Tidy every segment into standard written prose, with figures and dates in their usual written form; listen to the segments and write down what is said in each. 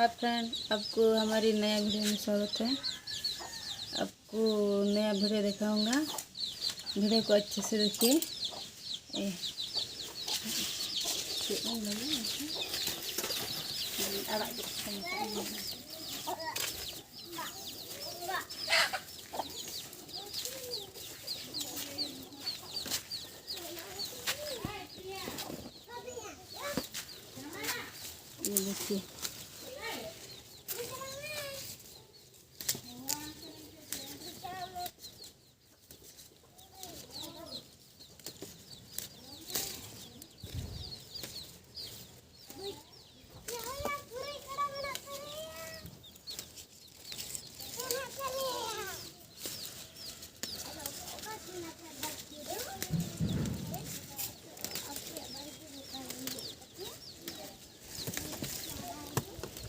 Hi friend, आपको हमारी नया वीडियो में स्वागत है। आपको नया वीडियो दिखाऊंगा। वीडियो को अच्छे से देखिए। ये देखिए,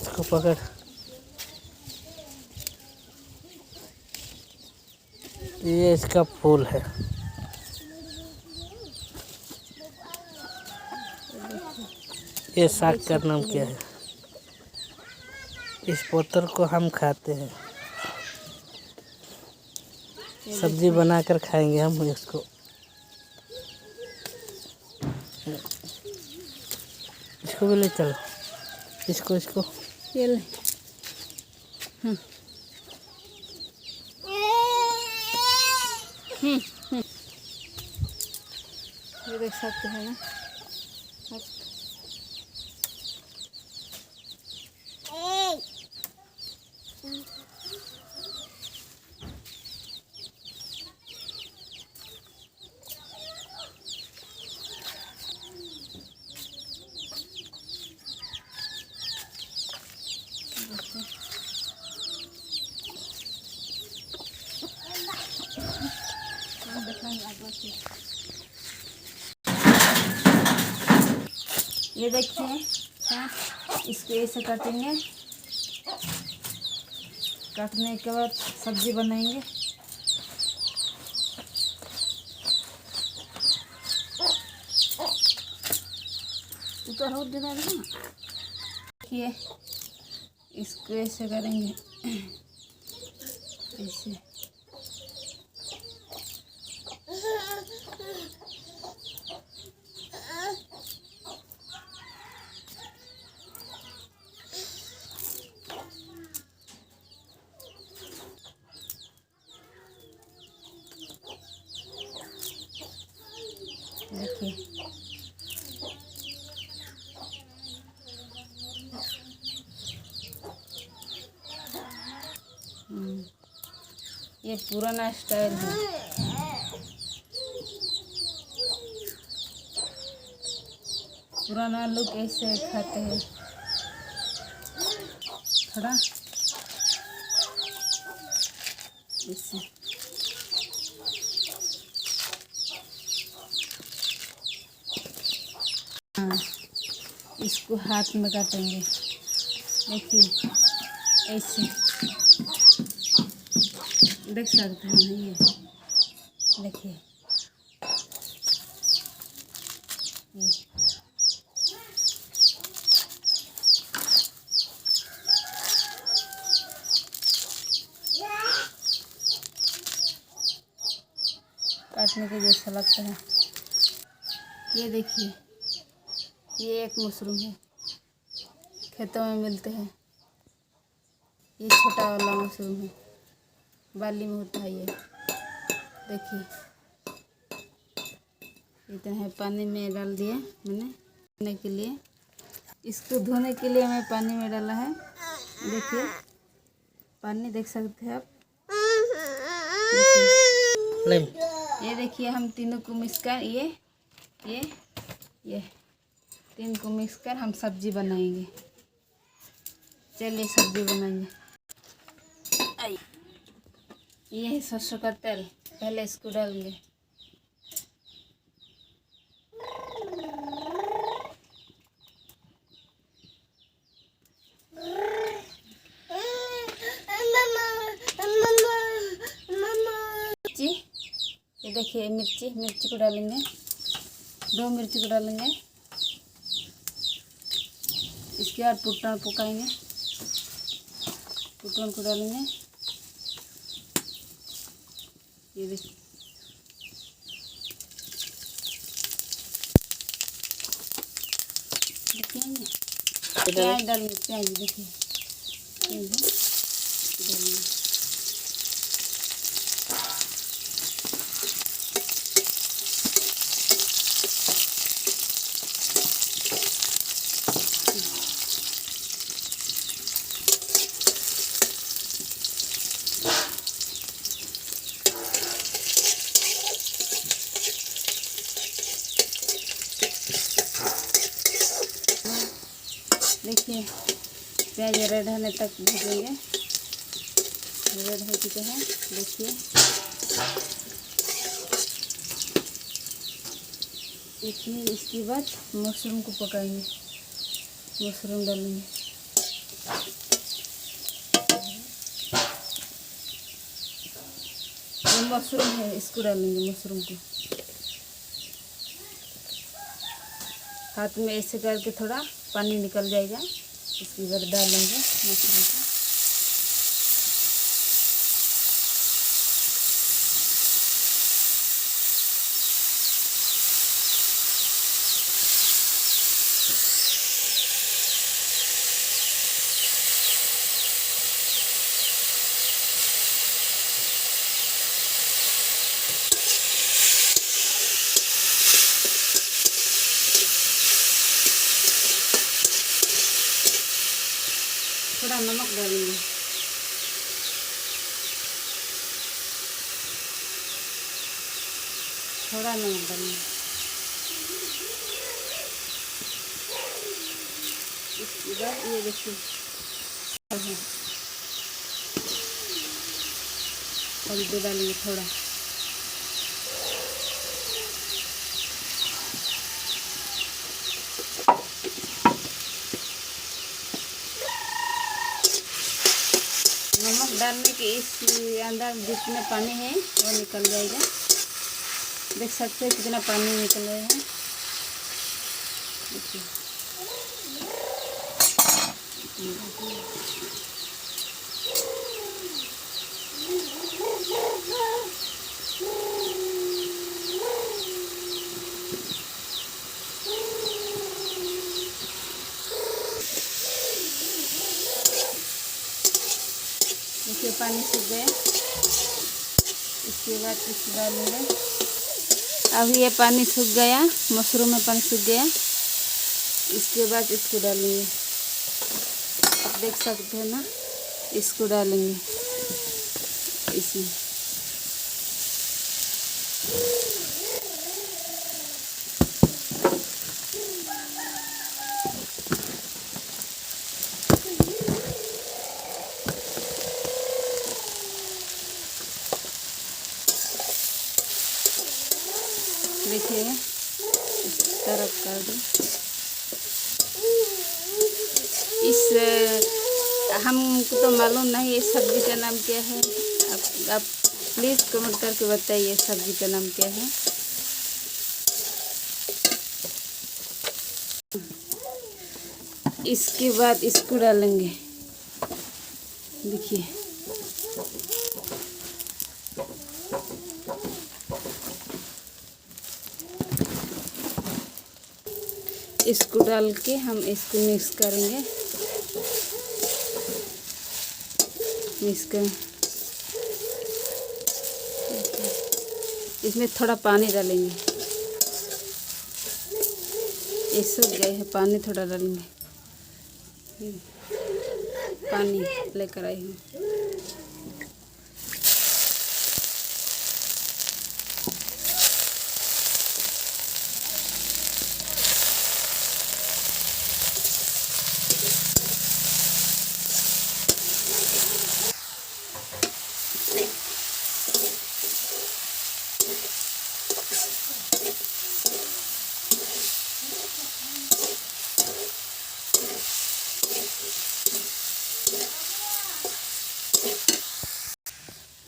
इसको पकड़। ये इसका फूल है। ये साग का नाम क्या है? इस पत्थर को हम खाते हैं, सब्जी बनाकर खाएंगे हम इसको। इसको भी ले चलो, इसको ये ले। ये देख सकते हैं ना आप। ये देखिए, हाँ, इसको ऐसे काटेंगे। काटने के बाद सब्जी बनाएंगे। ऊपर हो देना है ना। देखिए, इसको ऐसे करेंगे, ऐसे। देखिए, ये पुराना स्टाइल है। पुराना लोग ऐसे खाते हैं। थोड़ा इससे हाँ, इसको हाथ में काटेंगे। देखिए, ऐसे देख सकते हैं ना। ये देखिए, ये काटने के जैसा लगता है। ये देखिए, ये एक मशरूम है, खेतों में मिलते हैं। ये छोटा वाला मशरूम है, बाली में होता है ये। देखिए, इतना है। पानी में डाल दिया मैंने धोने के लिए। इसको धोने के लिए मैं पानी में डाला है। देखिए, पानी देख सकते हैं आप। ये देखिए, हम तीनों को मिक्स कर ये तीन को मिक्स कर हम सब्जी बनाएंगे। चलिए सब्जी बनाएंगे। ये है सरसों का तेल, पहले इसको डालेंगे। ये देखिए, मिर्ची को डालेंगे। 2 मिर्ची को डालेंगे। इसके बाद पुट्टा पकाएंगे। फुटन को डालेंगे। ये देखिए प्याज डालेंगे। प्याज देखिए डालेंगे। देखिए प्याज रेड होने तक भूजेंगे। रेड हो चुके हैं देखिए। देखिए इसके बाद मशरूम को पकाएंगे। मशरूम डालेंगे। ये मशरूम है, इसको डालेंगे। मशरूम को हाथ में ऐसे करके थोड़ा पानी निकल जाएगा। इसके बाद डालेंगे मशरूम को। थोड़ा नमक डालेंगे। थोड़ा नमक डालेंगे। इसके बाद ये देखिए हल्दी डालेंगे थोड़ा। नमक डालने के इस अंदर जितने पानी है वो निकल जाएगा। देख सकते हैं कितना पानी निकल रहा है। देखिए देखिए पानी सूख गया। इसके बाद इसको डालेंगे। अब ये पानी सूख गया, मशरूम में पानी सूख गया। इसके बाद इसको डालेंगे। आप देख सकते हैं ना, इसको डालेंगे इसमें। देखिए इस तरफ कर दो। इस हमको तो मालूम नहीं ये सब्जी का नाम क्या है। आप प्लीज़ कमेंट करके बताइए सब्जी का नाम क्या है। इसके बाद इसको डालेंगे। देखिए इसको डाल के हम इसको मिक्स करेंगे। मिक्स कर इसमें थोड़ा पानी डालेंगे। ये सूख गए है, पानी थोड़ा डालेंगे। पानी लेकर आई हूँ।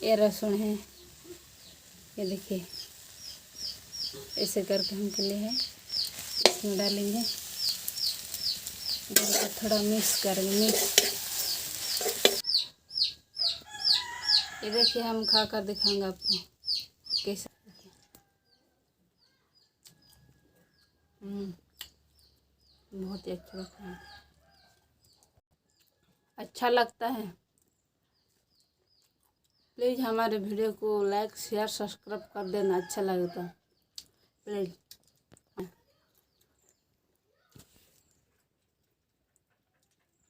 ये लहसुन है, ये देखिए ऐसे करके हम के लिए है। इसमें डालेंगे, डालकर थोड़ा मिक्स करेंगे। मिक्स ये देखिए, हम खा कर दिखाएंगे आपको कैसा। बहुत ही अच्छा लगता है। अच्छा लगता है। प्लीज़ हमारे वीडियो को लाइक शेयर सब्सक्राइब कर देना, अच्छा लगे तो प्लीज़।